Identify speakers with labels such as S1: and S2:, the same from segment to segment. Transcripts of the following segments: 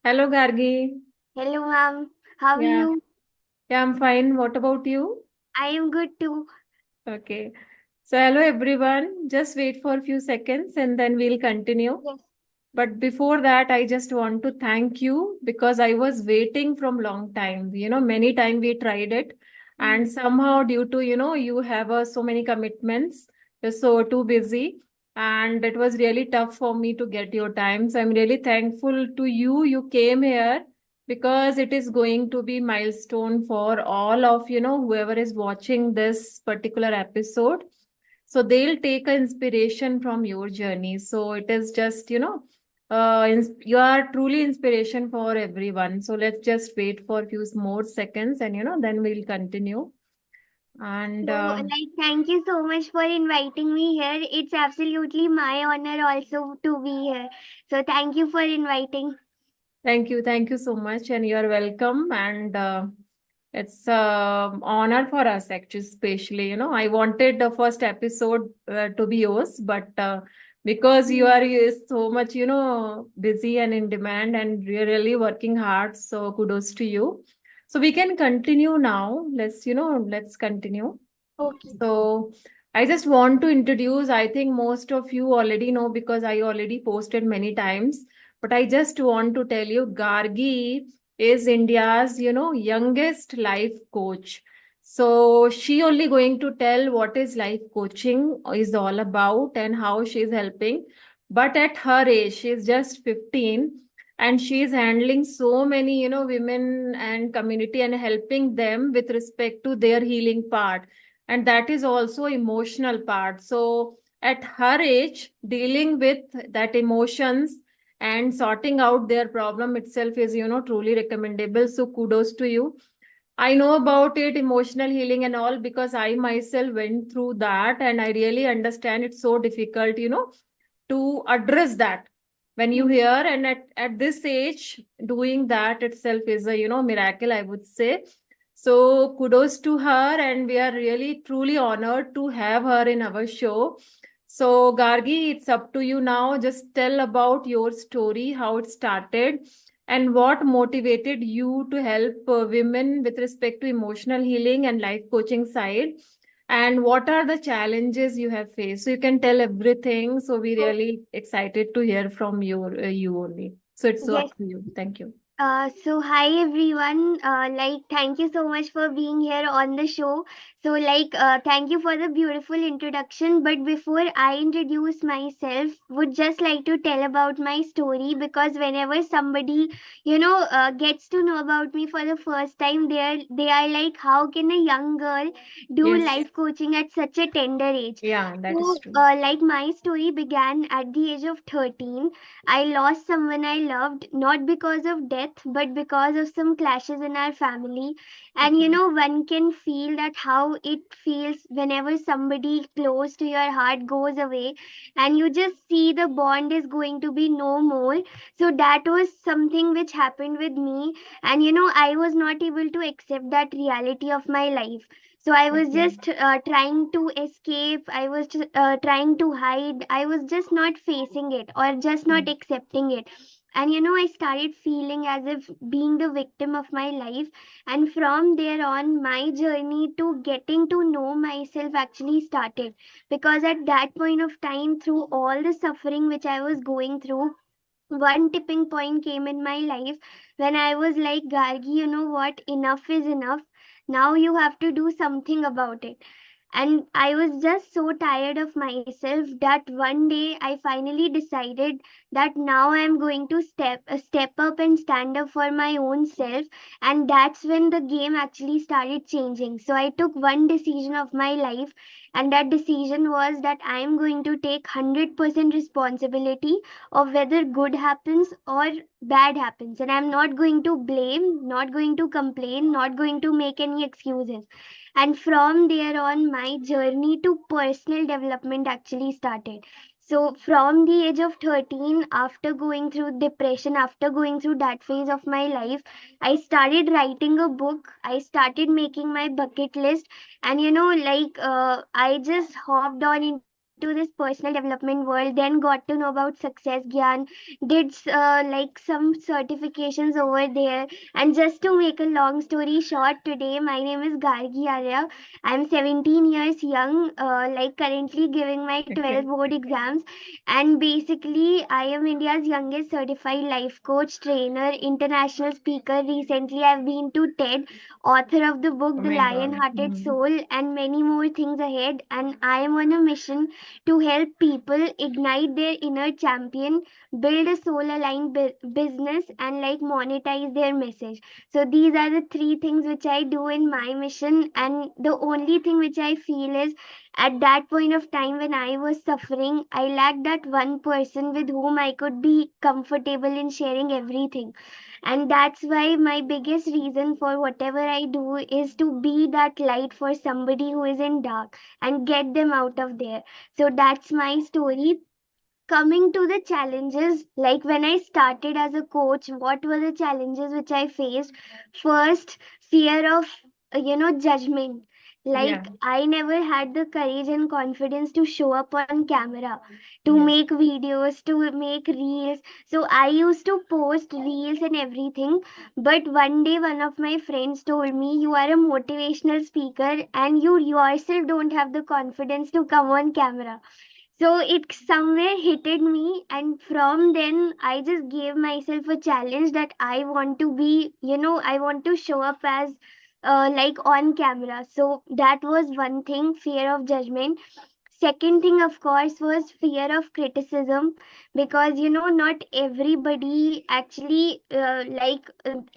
S1: Hello, Gargi.
S2: Hello, ma'am. How are
S1: Yeah,
S2: you?
S1: yeah, I'm fine. What about you?
S2: I am good too.
S1: Okay. So, hello everyone. Just wait for a few seconds and then we'll continue.
S2: Yes.
S1: But before that, I just want to thank you because I was waiting from long time. Many time we tried it, and
S2: Mm.
S1: somehow due to you have so many commitments, you're so too busy, and it was really tough for me to get your time. So I'm really thankful to you. You came here because it is going to be milestone for all of whoever is watching this particular episode. So they'll take a inspiration from your journey. So it is just you are truly inspiration for everyone. So let's just wait for a few more seconds, and then we'll continue. And
S2: Thank you so much for inviting me here. It's absolutely my honor also to be here. So, thank you for inviting.
S1: thank you so much, and you are welcome. And it's honor for us actually, especially. I wanted the first episode to be yours, but because you are so much busy and in demand, and you're really working hard, so kudos to you. So we can continue now. Let's continue.
S2: Okay.
S1: So I just want to introduce, I think most of you already know because I already posted many times, but I just want to tell you Gargi is India's, youngest life coach. So she only going to tell what is life coaching is all about and how she is helping. But at her age, she is just 15 and she is handling so many, women and community and helping them with respect to their healing part, and that is also emotional part. So at her age, dealing with that emotions and sorting out their problem itself is truly recommendable. So kudos to you. I know about it, emotional healing and all, because I myself went through that and I really understand it's so difficult to address that when you
S2: Mm.
S1: hear. And at this age doing that itself is a miracle, I would say. So kudos to her, and we are really truly honored to have her in our show. So Gargi, it's up to you now. Just tell about your story, how it started and what motivated you to help women with respect to emotional healing and life coaching side, and what are the challenges you have faced. So you can tell everything. So we really excited to hear from you only. So it's
S2: Yes.
S1: up to you. Thank you.
S2: Hi everyone. Thank you so much for being here on the show. Thank you for the beautiful introduction. But before I introduce myself, would just like to tell about my story because whenever somebody, gets to know about me for the first time, they are like, how can a young girl do
S1: Yes.
S2: life coaching at such a tender age?
S1: Yeah, that is
S2: So,
S1: true.
S2: my story began at the age of 13. I lost someone I loved, not because of death, but because of some clashes in our family. And
S1: Okay.
S2: one can feel that how it feels whenever somebody close to your heart goes away and you just see the bond is going to be no more. So that was something which happened with me. And I was not able to accept that reality of my life. So I was
S1: Okay.
S2: just trying to escape. I was just, trying to hide. I was just not facing it or just not
S1: Mm.
S2: accepting it. And I started feeling as if being the victim of my life. And from there on, my journey to getting to know myself actually started. Because at that point of time, through all the suffering which I was going through, one tipping point came in my life when I was like, Gargi, you know what? Enough is enough. Now you have to do something about it. And I was just so tired of myself that one day I finally decided that now I am going to step up and stand up for my own self. And that's when the game actually started changing. So I took one decision of my life, and that decision was that I am going to take 100% responsibility of whether good happens or bad happens. And I'm not going to blame, not going to complain, not going to make any excuses. And from there on, my journey to personal development actually started. So, from the age of 13, after going through depression, after going through that phase of my life, I started writing a book. I started making my bucket list. And I just hopped on into to this personal development world, then got to know about success gyan, did like some certifications over there. And just to make a long story short, today my name is Gargi Arya. I'm 17 years young, like currently giving my 12
S1: Okay.
S2: board exams. And basically, I am India's youngest certified life coach, trainer, international speaker. Recently, I've been to TED, author of the book
S1: Oh
S2: The
S1: my God.
S2: Lion-Hearted Soul, and many more things ahead. And I am on a mission to help people ignite their inner champion, build a soul-aligned business, and like monetize their message. So these are the three things which I do in my mission. And the only thing which I feel is, at that point of time when I was suffering, I lacked that one person with whom I could be comfortable in sharing everything. And that's why my biggest reason for whatever I do is to be that light for somebody who is in dark and get them out of there. So that's my story. Coming to the challenges, like when I started as a coach, what were the challenges which I faced? First, fear of judgment.
S1: Yeah.
S2: Like I never had the courage and confidence to show up on camera, to
S1: Yes.
S2: make videos, to make reels. So I used to post reels and everything. But one day one of my friends told me, you are a motivational speaker and you yourself don't have the confidence to come on camera. So it somewhere hitted me, and from then I just gave myself a challenge that I want to be, I want to show up as like on camera. So that was one thing, fear of judgment. Second thing, of course, was fear of criticism, because not everybody actually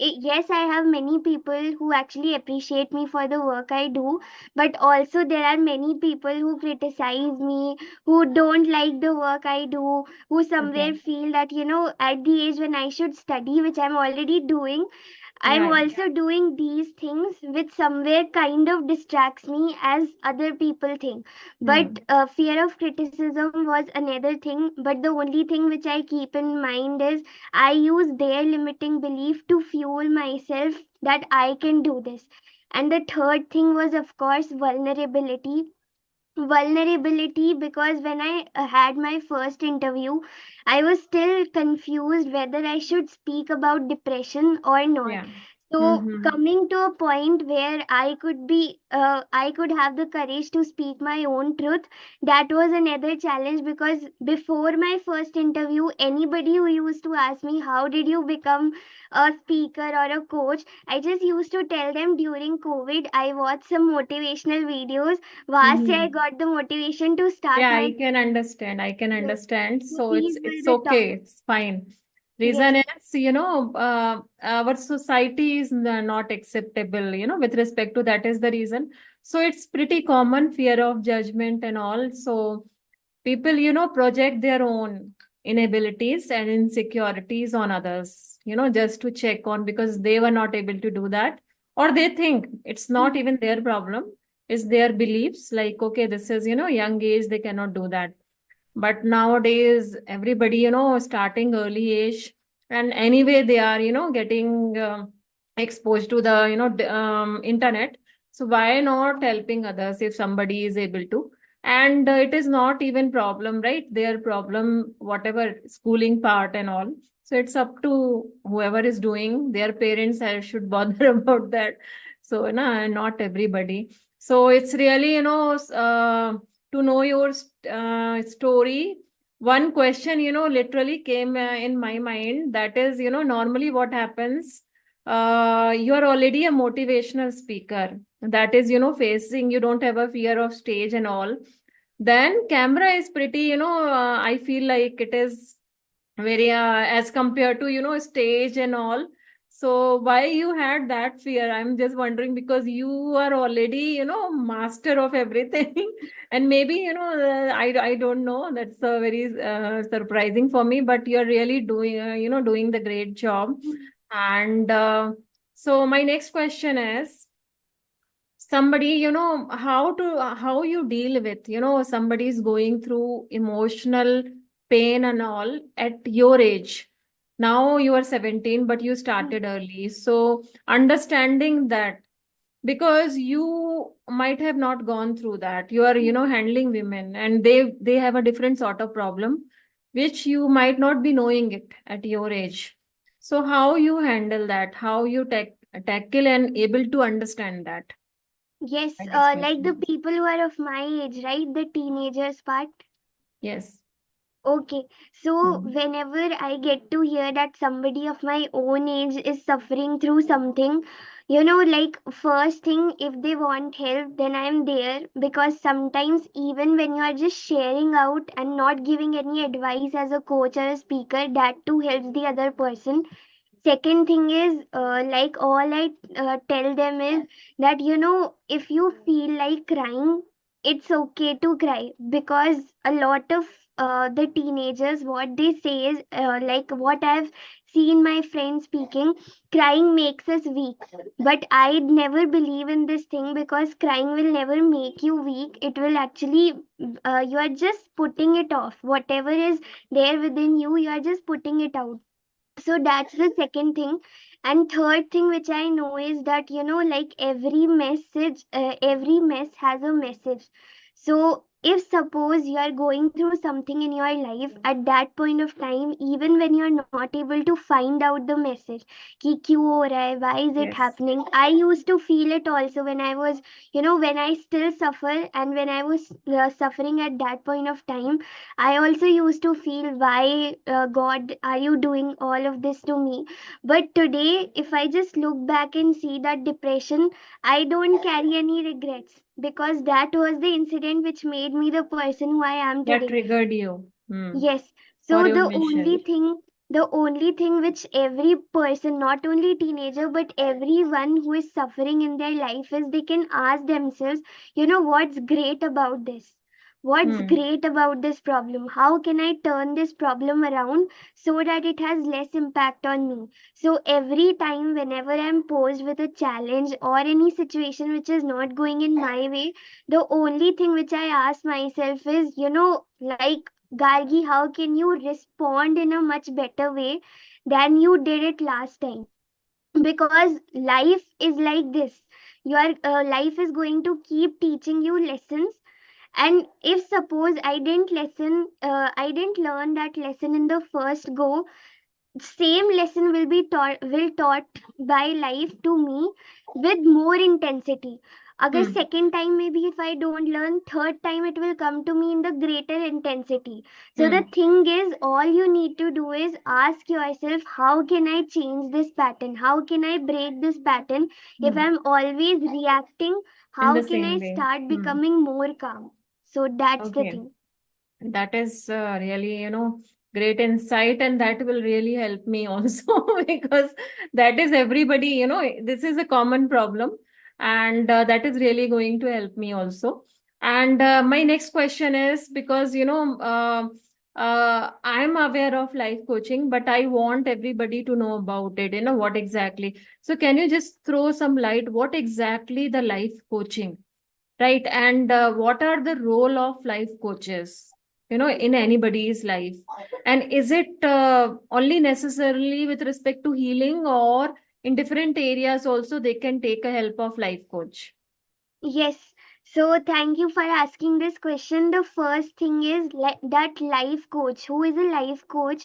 S2: yes, I have many people who actually appreciate me for the work I do, but also there are many people who criticize me, who don't like the work I do, who
S1: Okay.
S2: somewhere feel that at the age when I should study, which I'm already doing, I'm
S1: Right.
S2: also doing these things which somewhere kind of distracts me as other people think. But
S1: Hmm.
S2: fear of criticism was another thing. But the only thing which I keep in mind is I use their limiting belief to fuel myself that I can do this. And the third thing was, of course, vulnerability, because when I had my first interview, I was still confused whether I should speak about depression or not.
S1: Yeah.
S2: So
S1: Mm-hmm.
S2: coming to a point where I could have the courage to speak my own truth, that was another challenge. Because before my first interview, anybody who used to ask me, how did you become a speaker or a coach, I just used to tell them, during COVID I watched some motivational videos. वहां से I
S1: Mm-hmm.
S2: got the motivation to start
S1: Yeah,
S2: my
S1: I can understand. I can
S2: business.
S1: understand.
S2: So
S1: So
S2: these
S1: it's
S2: were the
S1: okay.
S2: top.
S1: It's fine. Reason
S2: Yes.
S1: is, our society is not acceptable, with respect to that is the reason. So it's pretty common fear of judgment and all. So people, project their own inabilities and insecurities on others, just to check on because they were not able to do that. Or they think it's not even their problem, it's their beliefs. Like, okay, this is, young age, they cannot do that. But nowadays, everybody, starting early age, and anyway, they are, getting exposed to the, internet. So why not helping others if somebody is able to? And it is not even problem, right? Their problem, whatever schooling part and all. So it's up to whoever is doing. Their parents should bother about that. So, no, not everybody. So it's really, to know your story. One question, literally came in my mind. That is, normally what happens, you are already a motivational speaker. That is, facing, you don't have a fear of stage and all. Then camera is pretty, I feel like it is very as compared to stage and all. So why you had that fear? I'm just wondering because you are already master of everything. And maybe I don't know, that's very surprising for me, but you're really doing doing the great job. And so my next question is, somebody, how you deal with, somebody is going through emotional pain and all at your age. Now you are 17 but you started early, so understanding that because you might have not gone through that. You are, handling women, and they have a different sort of problem, which you might not be knowing it at your age. So how you handle that, how you tackle and able to understand that?
S2: Yes,
S1: My next
S2: like the
S1: question is,
S2: people who are of my age, right? The teenagers part.
S1: yes.
S2: Okay, so
S1: Hmm.
S2: whenever I get to hear that somebody of my own age is suffering through something, like first thing, if they want help, then I'm there, because sometimes even when you are just sharing out and not giving any advice as a coach or a speaker, that too helps the other person. Second thing is, like all I tell them is that, if you feel like crying, it's okay to cry, because a lot of the teenagers, what they say is, like what I've seen my friends speaking, crying makes us weak. But I never believe in this thing, because crying will never make you weak. It will actually, you are just putting it off. Whatever is there within you, you are just putting it out. So that's the second thing. And third thing which I know is that, like every mess has a message. So if suppose you are going through something in your life, at that point of time, even when you're not able to find out the message, ki kyun ho raha hai, why is it
S1: Yes.
S2: happening, I used to feel it also when I was, when I still suffer, and when I was suffering at that point of time, I also used to feel, why, God, are you doing all of this to me? But today, if I just look back and see that depression, I don't carry any regrets, because that was the incident which made me the person who I am
S1: That
S2: today.
S1: triggered you. Hmm.
S2: Yes.
S1: For
S2: So
S1: your mission.
S2: the only thing which every person, not only teenager, but everyone who is suffering in their life, is they can ask themselves, what's great about this? What's
S1: Hmm.
S2: great about this problem? How can I turn this problem around so that it has less impact on me? So every time, whenever I'm posed with a challenge or any situation which is not going in my way, the only thing which I ask myself is, like, Gargi, how can you respond in a much better way than you did it last time? Because life is like this. Your life is going to keep teaching you lessons. And if suppose I didn't learn that lesson in the first go, same lesson will taught by life to me with more intensity. Agar
S1: Hmm.
S2: second time, maybe if I don't learn, third time it will come to me in the greater intensity. So the
S1: Hmm.
S2: thing is, all you need to do is ask yourself, how can I change this pattern? How can I break this pattern? If
S1: Hmm.
S2: I'm always reacting,
S1: In
S2: how
S1: the
S2: can I
S1: same way.
S2: start
S1: Hmm.
S2: becoming more calm? So that's the
S1: Okay.
S2: thing.
S1: That is really, great insight, and that will really help me also because that is everybody, this is a common problem, and that is really going to help me also. And my next question is, because, I'm aware of life coaching, but I want everybody to know about it, what exactly. So can you just throw some light, what exactly the life coaching? Right. And what are the role of life coaches, in anybody's life? And is it only necessarily with respect to healing, or in different areas also they can take a help of life coach?
S2: Yes. So thank you for asking this question. The first thing is, that life coach. Who is a life coach?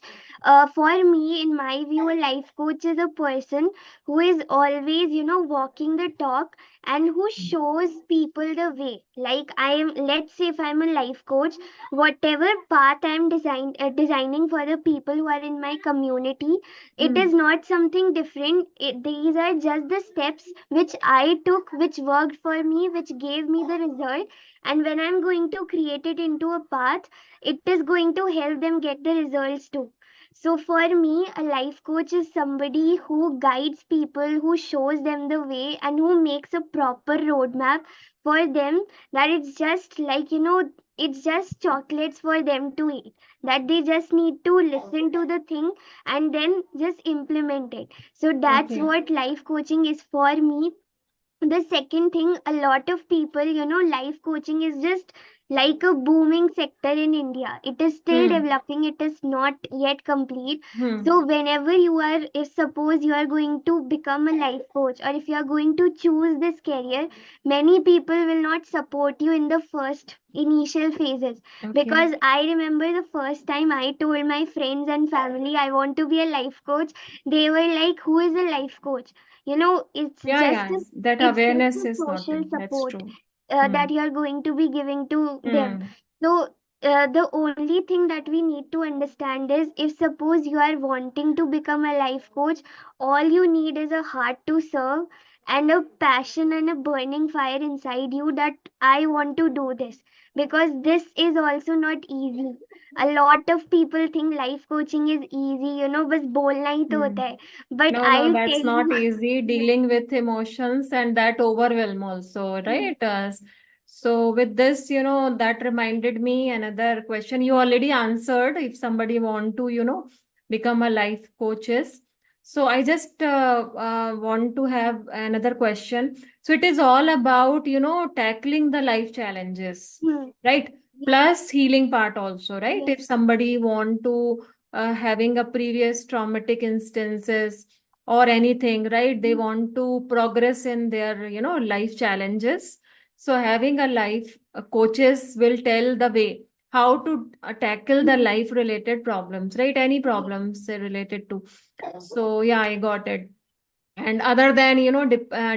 S2: For me, in my view, a life coach is a person who is always, walking the talk, and who shows people the way. Like, let's say if I'm a life coach, whatever path I'm designing for the people who are in my community, it
S1: Hmm.
S2: is not something different. These are just the steps which I took, which worked for me, which gave me the result. And when I'm going to create it into a path, it is going to help them get the results too. So for me, a life coach is somebody who guides people, who shows them the way, and who makes a proper roadmap for them, that it's just like, it's just chocolates for them to eat. That they just need to listen to the thing and then just implement it. So that's
S1: Okay.
S2: what life coaching is for me. The second thing, a lot of people, life coaching is just like a booming sector in India. It is still
S1: Hmm.
S2: developing, it is not yet complete.
S1: Hmm.
S2: So, whenever you are, if suppose you are going to become a life coach, or if you are going to choose this career, many people will not support you in the first initial phases.
S1: Okay.
S2: Because I remember the first time I told my friends and family I want to be a life coach, they were like, "Who is a life coach?" It's
S1: Yeah,
S2: just
S1: yeah.
S2: a
S1: That
S2: it's just
S1: awareness
S2: a
S1: is not
S2: social
S1: in. That's
S2: support
S1: true. Hmm.
S2: that you are going to be giving to them.
S1: Hmm.
S2: So, the only thing that we need to understand is, if suppose you are wanting to become a life coach, all you need is a heart to serve and a passion and a burning fire inside you, that I want to do this. Because this is also not easy. A lot of people think life coaching is easy, बस बोलना ही तो
S1: Hmm.
S2: होता है. But
S1: No, no,
S2: I'll
S1: that's
S2: tell
S1: not
S2: you,
S1: easy
S2: yeah.
S1: dealing with emotions and that overwhelm also, right? So with this, that reminded me another question you already answered. If somebody want to, become a life coaches. So I just want to have another question. So it is all about, tackling the life challenges,
S2: Hmm.
S1: right? Plus healing part also, right?
S2: Yes.
S1: If somebody want to having a previous traumatic instances or anything, right? They want to progress in their, life challenges. So having a life coaches will tell the way how to tackle the
S2: Hmm.
S1: life related problems, right? Any
S2: Yes.
S1: problems related to. So yeah, I got it. And other than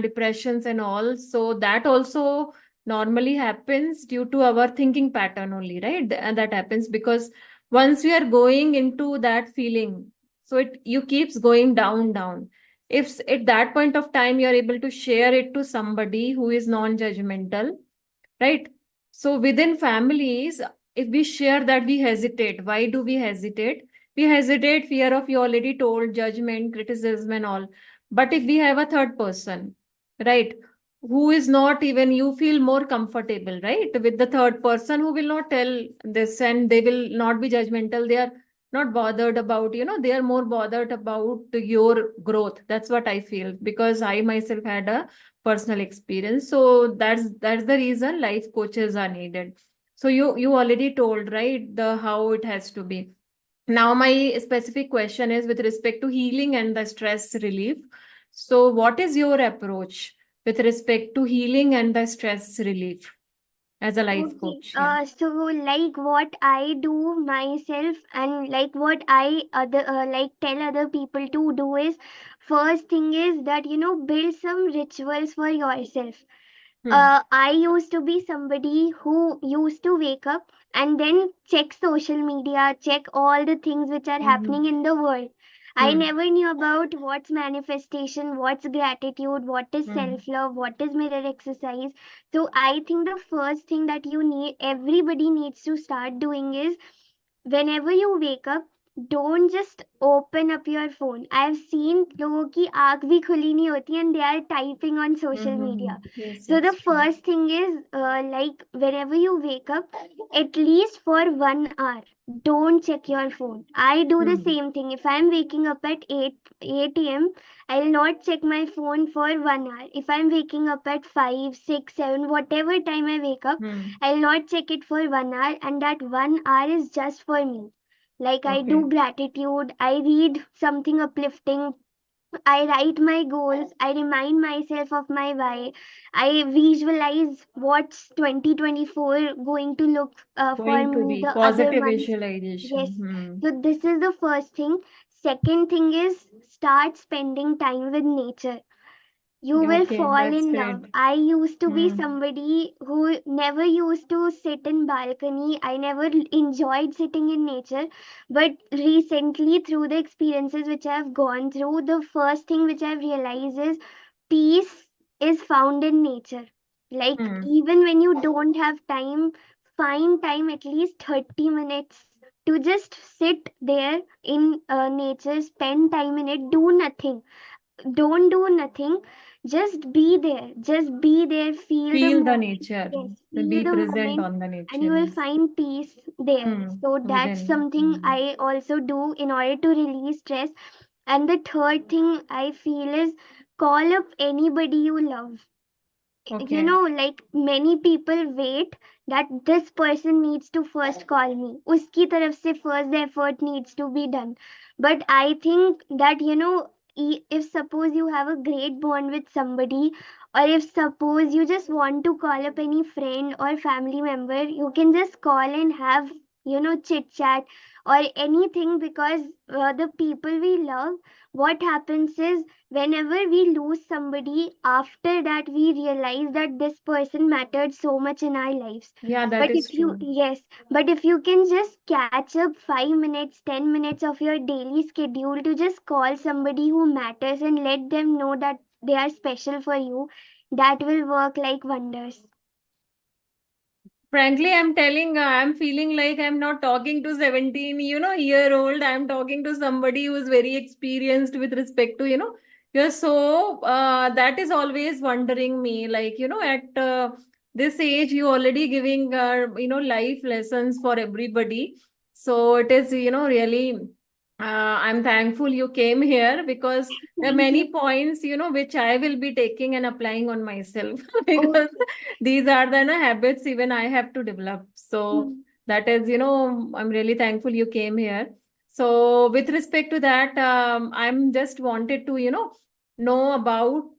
S1: depressions and all, so that also normally happens due to our thinking pattern only, right? And that happens because once we are going into that feeling, so it you keeps going down down. If at that point of time you are able to share it to somebody who is non-judgmental, right? So within families, if we share that, we hesitate. Why do we hesitate? We hesitate fear of, you already told, judgment, criticism and all. But if we have a third person, right, who is not even, you feel more comfortable, right, with the third person who will not tell this, and they will not be judgmental. They are not bothered about, they are more bothered about your growth. That's what I feel, because I myself had a personal experience. So that's the reason life coaches are needed. So you already told, right, the how it has to be. Now my specific question is with respect to healing and the stress relief. So what is your approach with respect to healing and the stress relief as a life
S2: Okay.
S1: coach? Yeah.
S2: So like what I do myself, and like what I other like tell other people to do is, first thing is that build some rituals for yourself.
S1: Hmm.
S2: I used to be somebody who used to wake up and then check social media, check all the things which are
S1: Mm-hmm.
S2: happening in the world. I
S1: Hmm.
S2: never knew about what's manifestation, what's gratitude, what is
S1: Hmm.
S2: self love, what is mirror exercise. So I think the first thing that everybody needs to start doing is, whenever you wake up, don't just open up your phone. I've seen लोगों की आंख भी खुली नहीं होती and they are typing on social
S1: Mm-hmm.
S2: media.
S1: Yes,
S2: So the
S1: yes, true.
S2: first thing is, like whenever you wake up, at least for 1 hour, don't check your phone. I do the
S1: Hmm.
S2: same thing. If I'm waking up at 8 a.m., I'll not check my phone for 1 hour. If I'm waking up at 5, 6, 7, whatever time I wake up,
S1: Hmm.
S2: I'll not check it for 1 hour, and that 1 hour is just for me. Like, I
S1: Okay.
S2: do gratitude, I read something uplifting, I write my goals, I remind myself of my why, I visualize what's 2024 going to look for
S1: Going to
S2: me
S1: be
S2: the other
S1: positive
S2: months.
S1: visualization.
S2: Yes.
S1: Hmm.
S2: So, this is the first thing. Second thing is, start spending time with nature. You will
S1: Okay,
S2: fall
S1: that's
S2: in
S1: great.
S2: love. I used to be
S1: Hmm.
S2: somebody who never used to sit in balcony. I never enjoyed sitting in nature. But recently, through the experiences which I've gone through, the first thing which I've realized is, peace is found in nature. Like,
S1: Hmm.
S2: even when you don't have time, find time, at least 30 minutes, to just sit there in nature, spend time in it, do nothing, don't do nothing, just be there, feel the
S1: Feel the
S2: moment.
S1: nature,
S2: Yes, feel
S1: be
S2: the
S1: present
S2: moment,
S1: on the
S2: and
S1: nature.
S2: you will
S1: Yes.
S2: find peace there. So that's
S1: Within.
S2: something I also do in order to release stress. And the third thing I feel is, call up anybody you love.
S1: Okay.
S2: Like many people wait that this person needs to first call me. Uski taraf se first the effort needs to be done. But I think that, if suppose you have a great bond with somebody, or if suppose you just want to call up any friend or family member, you can just call and have, chit chat or anything, because the people we love, what happens is, whenever we lose somebody, after that we realize that this person mattered so much in our lives.
S1: Yeah, that
S2: But
S1: is
S2: if you,
S1: true.
S2: yes, but if you can just catch up 5 minutes, 10 minutes of your daily schedule to just call somebody who matters and let them know that they are special for you, that will work like wonders.
S1: Frankly, I'm telling, I'm feeling like I'm not talking to 17, year old. I'm talking to somebody who's very experienced with respect to, you're so, that is always wondering me, like, at this age, you already giving, life lessons for everybody. So it is, really, I'm thankful you came here because there are
S2: Thank
S1: many
S2: you.
S1: points, which I will be taking and applying on myself because
S2: Okay.
S1: these are the habits even I have to develop. So
S2: Hmm.
S1: that is, I'm really thankful you came here. So with respect to that, I'm just wanted to, know about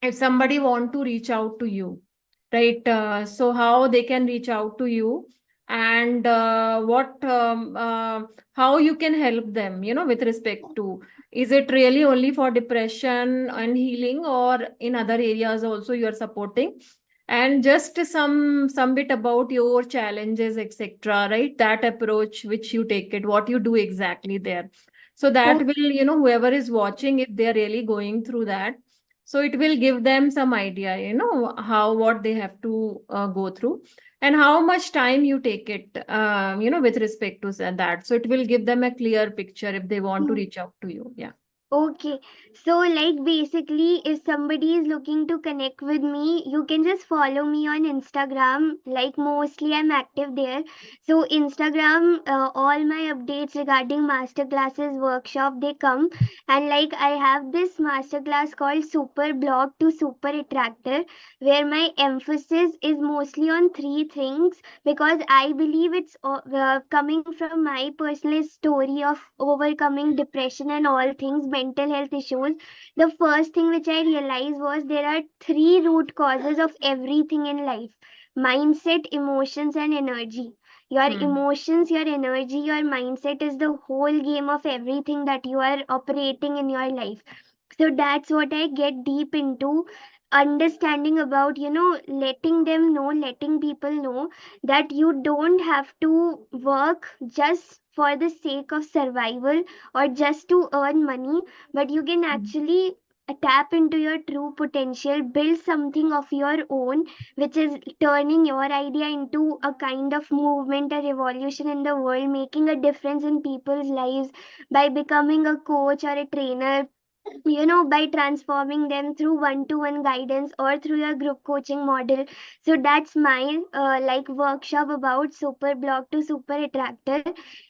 S1: if somebody want to reach out to you, right? So how they can reach out to you and how you can help them, with respect to, is it really only for depression and healing or in other areas also you are supporting? And just some bit about your challenges, etc., right? That approach which you take it, what you do exactly there. So that
S2: Okay.
S1: will, whoever is watching, if they're really going through that, so it will give them some idea, how what they have to go through and how much time you take it, with respect to that. So it will give them a clear picture if they want to
S2: Hmm.
S1: reach out to you. Yeah.
S2: Okay, so like basically, if somebody is looking to connect with me, you can just follow me on Instagram. Like mostly I'm active there. So Instagram, all my updates regarding master classes, workshop, they come. And like I have this master class called Super Blog to Super Attractor, where my emphasis is mostly on three things, because I believe it's coming from my personal story of overcoming depression and all things, mental health issues. The first thing which I realized was there are three root causes of everything in life: mindset, emotions, and energy. Your
S1: Hmm.
S2: emotions, your energy, your mindset is the whole game of everything that you are operating in your life. So that's what I get deep into, understanding about, letting them know, letting people know that you don't have to work just for the sake of survival or just to earn money, but you can actually tap into your true potential, build something of your own, which is turning your idea into a kind of movement, a revolution in the world, making a difference in people's lives by becoming a coach or a trainer, by transforming them through one-to-one guidance or through your group coaching model. So that's my like workshop about super blog to super attractor.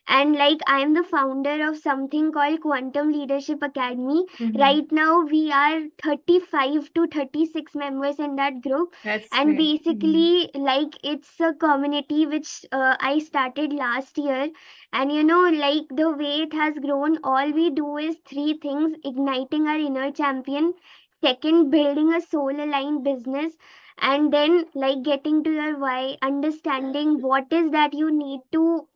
S2: And like I am the founder of something called Quantum Leadership Academy.
S1: Hmm.
S2: Right now we are 35 to 36 members in that group.
S1: That's
S2: And
S1: great. Hmm.
S2: basically, like, it's a community which I started last year. And like the way it has grown, all we do is three things: igniting our inner champion, second, building a soul aligned business, and then like getting to your why, understanding what is that you need to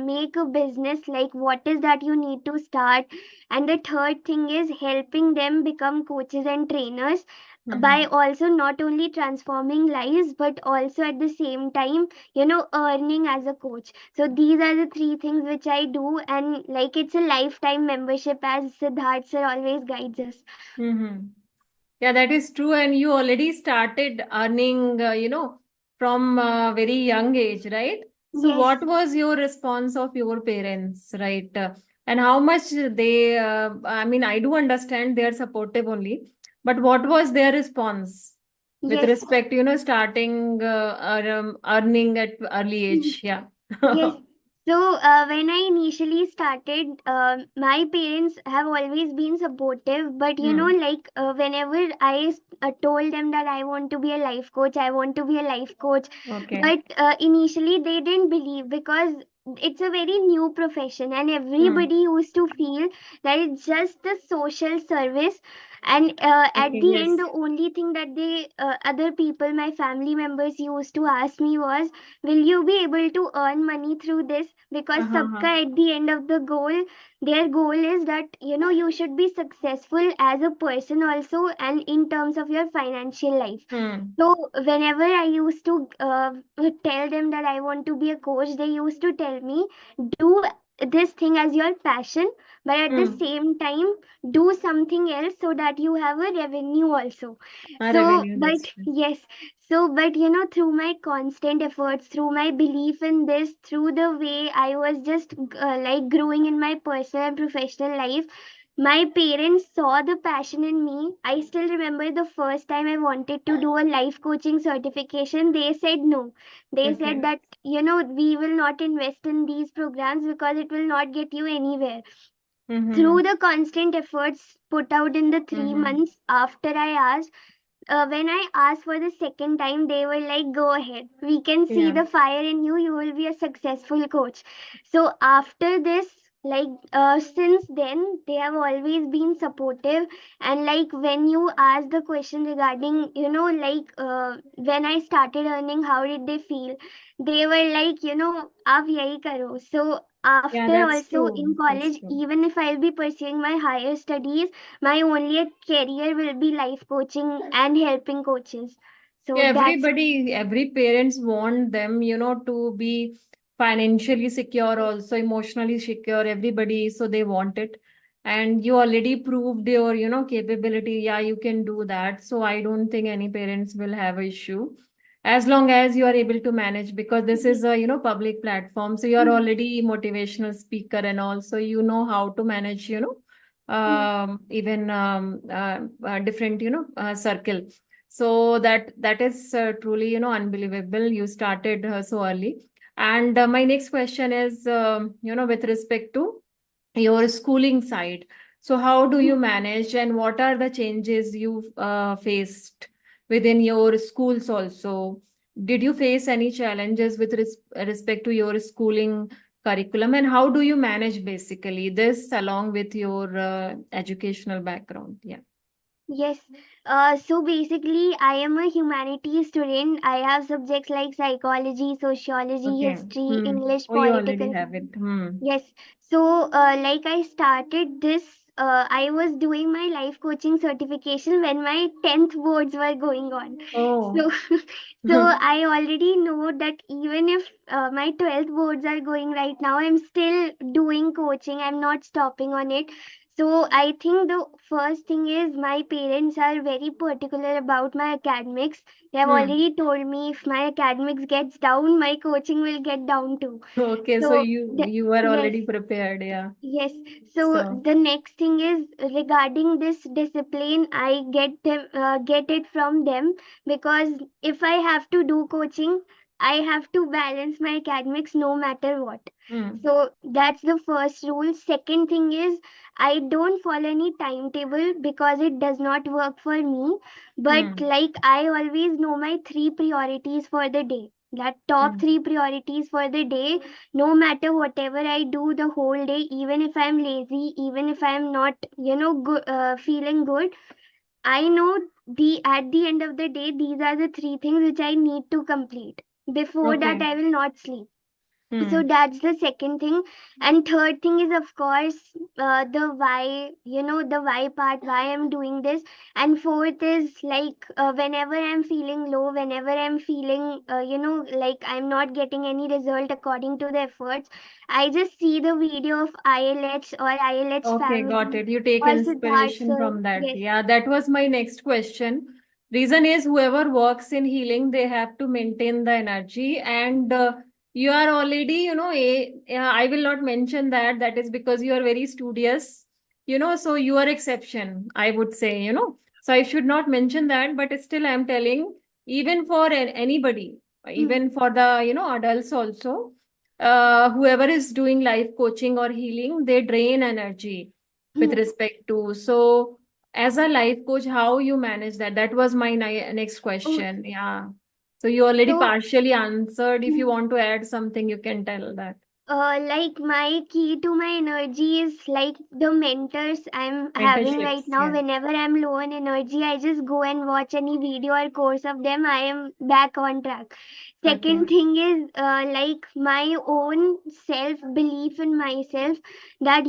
S2: make a business, like what is that you need to start. And the third thing is helping them become coaches and trainers, by
S1: Hmm.
S2: also not only transforming lives but also at the same time, earning as a coach. So these are the three things which I do, and like it's a lifetime membership, as Siddharth sir always guides us.
S1: Hmm. Yeah, that is true. And you already started earning, from a very young age, right? So,
S2: Yes.
S1: what was your response of your parents, right? And how much they, I mean, I do understand they are supportive only, but what was their response with
S2: Yes.
S1: respect, starting earning at early age? Yeah.
S2: Yes. So, when I initially started, my parents have always been supportive. But
S1: Hmm.
S2: whenever I told them that I want to be a life coach, I want to be a life coach,
S1: Okay.
S2: but initially they didn't believe, because it's a very new profession, and
S1: Hmm.
S2: everybody used to feel that it's just the social service. And at
S1: Okay.
S2: the end,
S1: Yes.
S2: the only thing that other people, my family members, used to ask me was, will you be able to earn money through this? Because
S1: Uh-huh.
S2: sabka at the end of the goal, their goal is that you should be successful as a person also, and in terms of your financial life.
S1: Hmm.
S2: So whenever I used to tell them that I want to be a coach, they used to tell me, do this thing as your passion, but at the
S1: Hmm.
S2: same time do something else so that you have a revenue also.
S1: A
S2: So,
S1: revenue,
S2: but
S1: that's true.
S2: yes, so but through my constant efforts, through my belief in this, through the way I was just growing in my personal and professional life, my parents saw the passion in me. I still remember the first time I wanted to do a life coaching certification. They said no. They said
S1: Okay.
S2: that, we will not invest in these programs because it will not get you anywhere.
S1: Mm-hmm.
S2: Through the constant efforts put out in the three
S1: Mm-hmm.
S2: months after I asked, when I asked for the second time, they were like, go ahead. We can see
S1: Yeah.
S2: the fire in you. You will be a successful coach. So after this, since then, they have always been supportive. And like when you ask the question regarding, when I started earning, how did they feel? They were like, आप यही करो. So
S1: Yeah,
S2: after
S1: that's
S2: also in
S1: true. That's
S2: college,
S1: true.
S2: even if I'll be pursuing my higher studies, my only career will be life coaching and helping coaches. So
S1: Yeah,
S2: that's
S1: every parents want them, to be financially secure, also emotionally secure, everybody, so they want it. And you already proved your, capability. Yeah, you can do that. So I don't think any parents will have a issue as long as you are able to manage, because this is a, public platform. So you are
S2: mm,
S1: already motivational speaker, and also you know how to manage,
S2: mm,
S1: even different, circle. So that is truly, unbelievable. You started so early. And my next question is, with respect to your schooling side. So how do you
S2: mm.
S1: manage, and what are the changes you faced within your schools also? Did you face any challenges with respect to your schooling curriculum, and how do you manage basically this along with your educational background? Yeah.
S2: Yes. So basically, I am a humanities student. I have subjects like psychology, sociology,
S1: Okay.
S2: history,
S1: Hmm.
S2: English,
S1: Oh, you already
S2: political.
S1: have it. Hmm.
S2: Yes. So, I started this, I was doing my life coaching certification when my 10th boards were going on.
S1: Oh.
S2: So, so I already know that even if my 12th boards are going right now, I'm still doing coaching. I'm not stopping on it. So, I think the first thing is my parents are very particular about my academics. They have
S1: Hmm.
S2: already told me if my academics gets down, my coaching will get down too.
S1: Okay, so
S2: So,
S1: you were
S2: yes,
S1: already prepared, yeah.
S2: yes. So
S1: So,
S2: the next thing is regarding this discipline, I get it from them, because if I have to do coaching, I have to balance my academics no matter what.
S1: hmm.
S2: So that's the first rule. Second thing is, I don't follow any timetable because it does not work for me. But
S1: Hmm.
S2: like I always know my three priorities for the day. That top
S1: Hmm.
S2: three priorities for the day, no matter whatever I do the whole day, even if I'm lazy, even if I'm not feeling good, I know the at the end of the day, these are the three things which I need to complete. Before that,
S1: Okay.
S2: I will not sleep. So
S1: Hmm.
S2: that's the second thing. And third thing is, of course, the why, the why part, why I'm doing this. And fourth is whenever I'm feeling low, whenever I'm feeling like I'm not getting any result according to the efforts, I just see the video of ILH or ILH
S1: Okay, got
S2: family
S1: it. You take
S2: or Siddharth
S1: inspiration
S2: sir.
S1: from that.
S2: Yes.
S1: Yeah, that was my next question. Reason is whoever works in healing, they have to maintain the energy, and you are already, yeah, I will not mention that. That is because you are very studious, so you are exception, I would say, So I should not mention that, but still I'm telling, even for anybody,
S2: Hmm.
S1: even for the, adults also. whoever is doing life coaching or healing, they drain energy with
S2: Hmm.
S1: respect to. So, as a life coach, how you manage that? That was my next
S2: Oh,
S1: question. Yeah. So you already
S2: so
S1: partially answered. If you
S2: hmm.
S1: want to add something, you can tell that.
S2: Like my key to my energy is like the mentors I'm having right
S1: Mentorships.
S2: now.
S1: Yeah.
S2: Whenever I'm low on energy, I just go and watch any video or course of them. I am back on track.
S1: Okay.
S2: Second thing is like my own self belief in myself, that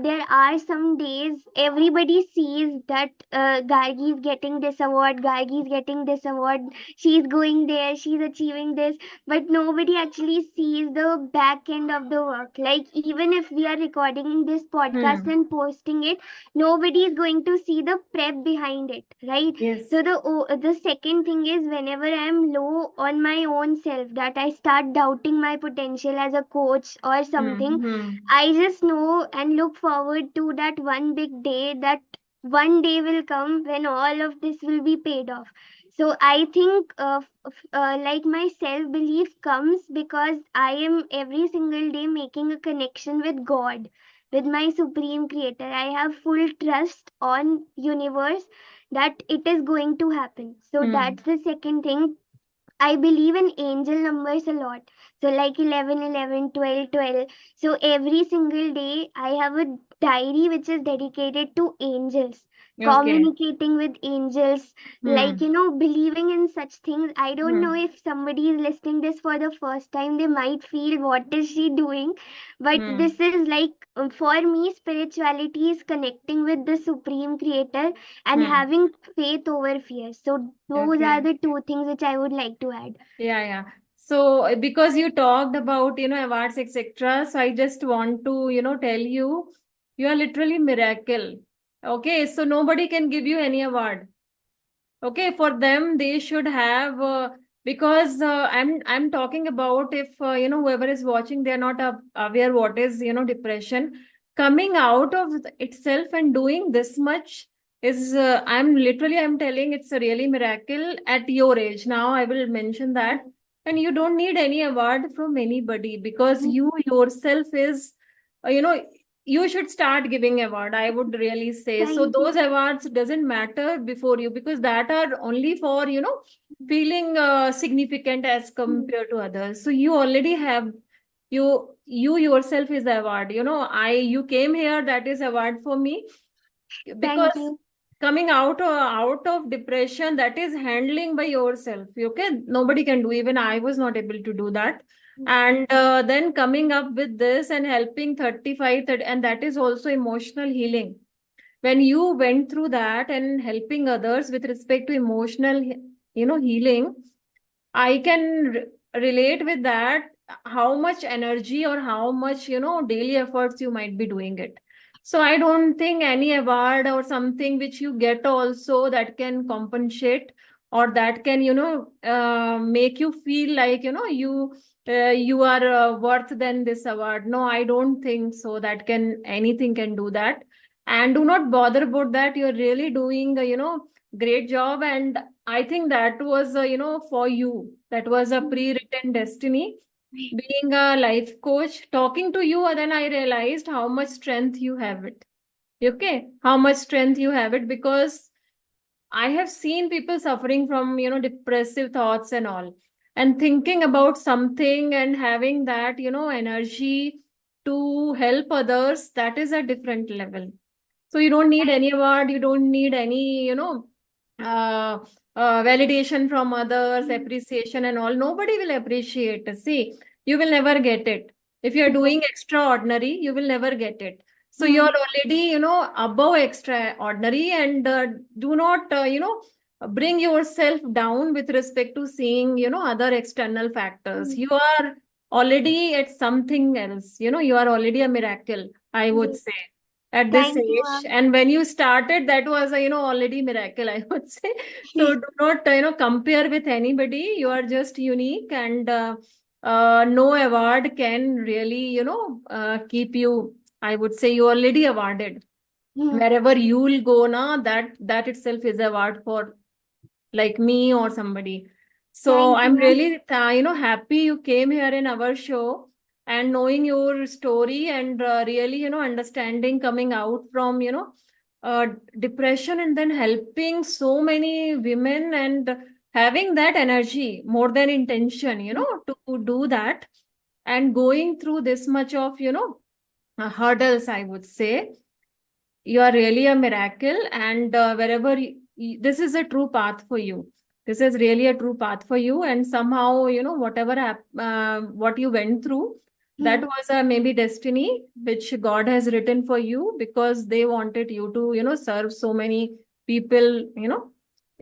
S2: there are some days everybody sees that Gargi is getting this award, Gargi is getting this award, she's going there, she's achieving this, but nobody actually sees the back end of the work. Like, even if we are recording this podcast
S1: Hmm.
S2: and posting it, nobody is going to see the prep behind it, right?
S1: Yes.
S2: So the second thing is, whenever I am low on my own self, that I start doubting my potential as a coach or
S1: Hmm.
S2: something,
S1: Hmm.
S2: I just know and look forward to that one big day, that one day will come when all of this will be paid off. So I think like my self belief comes because I am every single day making a connection with God, with my supreme creator. I have full trust on universe that it is going to happen. So
S1: Hmm.
S2: that's the second thing. I believe in angel numbers a lot. So like 11, 11, 12, 12. So every single day I have a diary which is dedicated to angels,
S1: Okay.
S2: communicating with angels, like
S1: Hmm.
S2: believing in such things. I don't know
S1: Hmm.
S2: if somebody is listening this for the first time, they might feel what is she doing? But
S1: Hmm.
S2: this is like, for me, spirituality is connecting with the supreme creator and
S1: Hmm.
S2: having faith over fear. So those are
S1: Okay.
S2: the two things which I would like to add.
S1: Yeah, yeah. So because you talked about, awards, etc. So I just want to, tell you, you are literally miracle. Okay. So nobody can give you any award. Okay, for them they should have because I'm talking about if whoever is watching, they're not aware what is depression. Coming out of itself and doing this much is I'm telling it's a really miracle at your age. Now I will mention that, and you don't need any award from anybody because
S2: Mhm.
S1: you yourself is uh, you know you should start giving award, I would really say. So
S2: Thank
S1: those
S2: you.
S1: awards doesn't matter before you, because that are only for feeling significant as
S2: Mhm.
S1: compared to others. So you already have, you yourself is the award. You came here, that is award for me,
S2: Thank
S1: because
S2: you.
S1: coming out of depression, that is handling by yourself. Okay, nobody can do, even I was not able to do that.
S2: Mhm.
S1: And then coming up with this and helping 35 30, and that is also emotional healing. When you went through that and helping others with respect to emotional healing, I can relate with that, how much energy or how much, daily efforts you might be doing it. So I don't think any award or something which you get also that can compensate, or that can, make you feel like, you are worth than this award. No, I don't think so. That can, anything can do that. And do not bother about that. You're really doing, great job. And I think that was, for you, that was a
S2: Mhm.
S1: pre-written destiny. Being a life coach, talking to you, and then I realized how much strength you have it. Okay, how much strength you have it, because I have seen people suffering from, depressive thoughts and all, and thinking about something and having that, energy to help others. That is a different level. So you don't need any award, you don't need any, uh, validation from others,
S2: Mhm.
S1: appreciation and all. Nobody will appreciate. See, you will never get it. If you're
S2: Yeah.
S1: doing extraordinary, you will never get it. So you're
S2: Mhm.
S1: already, above extraordinary, and do not, bring yourself down with respect to seeing, other external factors.
S2: Mhm.
S1: You are already at something else. You are already a miracle, I would
S2: Yes.
S1: say, at this
S2: Thank you,
S1: age. And when you started, that was a, already miracle, I would say. So do not, compare with anybody. You are just unique, and no award can really, keep you. I would say you already awarded.
S2: Mhm.
S1: Wherever you will go now, that itself is award for like me or somebody. So
S2: Thank
S1: I'm
S2: you.
S1: really, happy you came here in our show. and knowing your story, and really, understanding, coming out from, uh, depression, and then helping so many women, and having that energy more than intention, to do that, and going through this much of, hurdles, I would say. You are really a miracle, and wherever this is a true path for you. This is really a true path for you, and somehow, whatever what you went through, that
S2: Mm.
S1: was a maybe destiny which God has written for you, because they wanted you to, serve so many people,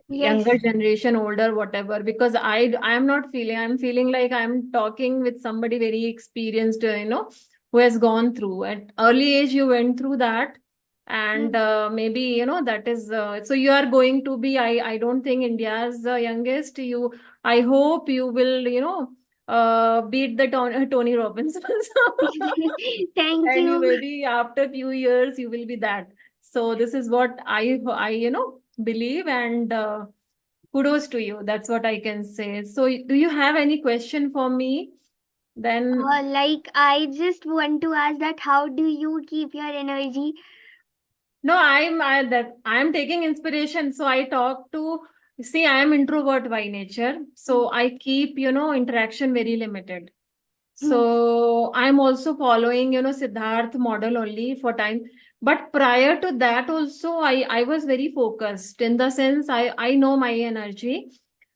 S1: younger
S2: Yes.
S1: generation, older, whatever. Because I am not feeling, I'm feeling like I'm talking with somebody very experienced, who has gone through at early age. You went through that, and
S2: Mm.
S1: maybe, that is, so you are going to be, I don't think, India's youngest. You, I hope you will, beat the Tony Robbins also.
S2: Thank
S1: And you,
S2: you.
S1: maybe after few years, you will be that. So this is what I believe, and kudos to you. That's what I can say. So do you have any question for me? Then,
S2: Like, I just want to ask that how do you keep your energy?
S1: no, I'm taking inspiration. So I talk to, see, I am introvert by nature.
S2: Mm.
S1: So I keep, interaction very limited.
S2: Mm.
S1: So I'm also following, Siddharth model only for time. But prior to that also, I was very focused, in the sense I know my energy,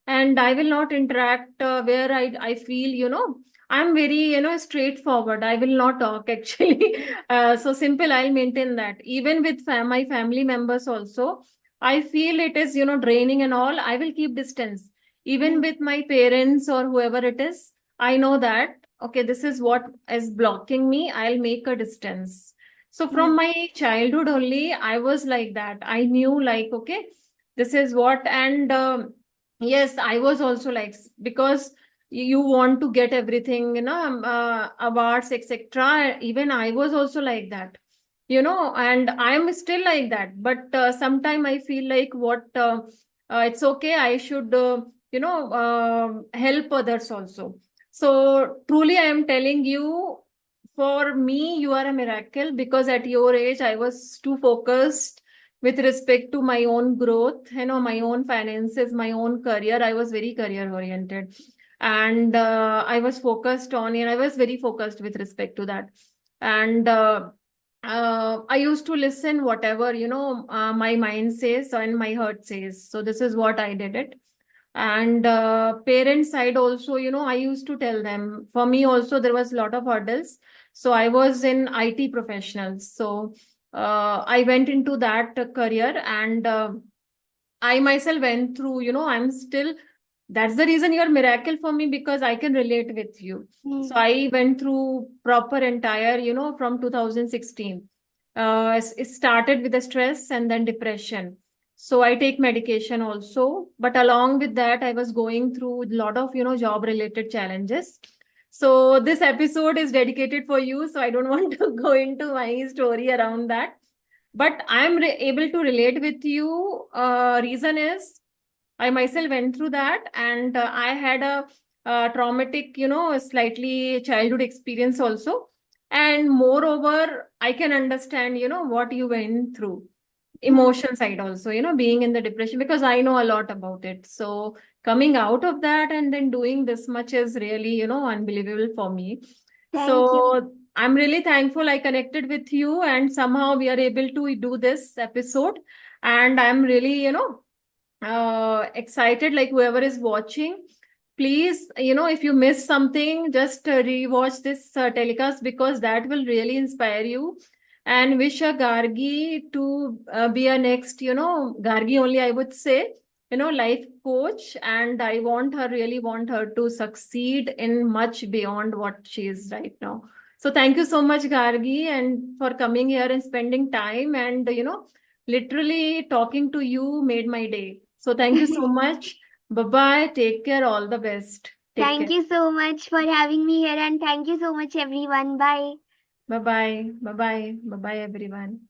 S1: and I will not interact where I feel, I'm very, straightforward. I will not talk actually. So simple, I'll maintain that. Even with my family members also, I feel it is, draining and all, I will keep distance. Even
S2: Mm.
S1: with my parents or whoever it is, I know that, okay, this is what is blocking me. I'll make a distance. So from
S2: Mm.
S1: my childhood only, I was like that. I knew, like, okay, this is what, and yes, I was also like, because you want to get everything, awards, etc. Even I was also like that, and I'm still like that. But sometime I feel like, what, it's okay. I should, help others also. So truly, I am telling you, for me, you are a miracle, because at your age, I was too focused with respect to my own growth, my own finances, my own career. I was very career oriented, and I was focused on, and I was very focused with respect to that. And I used to listen whatever, my mind says and my heart says. So this is what I did it. And parent side also, I used to tell them, for me also there was a lot of hurdles. So I was in IT professionals. So I went into that career, and I myself went through, I'm still, that's the reason you're a miracle for me, because I can relate with you. So
S2: Mm.
S1: I went through proper entire, from 2016. It started with the stress and then depression. So I take medication also, but along with that, I was going through a lot of, job related challenges. So this episode is dedicated for you. So I don't want to go into my story around that, but I'm able to relate with you. Reason is, I myself went through that, and I had a traumatic, slightly childhood experience also. And moreover, I can understand, what you went through.
S2: Mm.
S1: Emotion side also, being in the depression, because I know a lot about it. So coming out of that and then doing this much is really, unbelievable for me.
S2: Thank you.
S1: So I'm really thankful I connected with you, and somehow we are able to do this episode. And I'm really, excited, like whoever is watching, please, if you miss something, just rewatch this telecast, because that will really inspire you. And wish a Gargi to be a next, Gargi only, I would say, life coach. And I want her, really want her to succeed in much beyond what she is right now. So thank you so much, Gargi, and for coming here and spending time, and literally talking to you made my day. So thank you so much. Bye bye. Take care. All the best. Take
S2: Thank
S1: care.
S2: you so much for having me here, and thank you so much, everyone. Bye.
S1: Bye bye. Bye bye. Bye bye, everyone.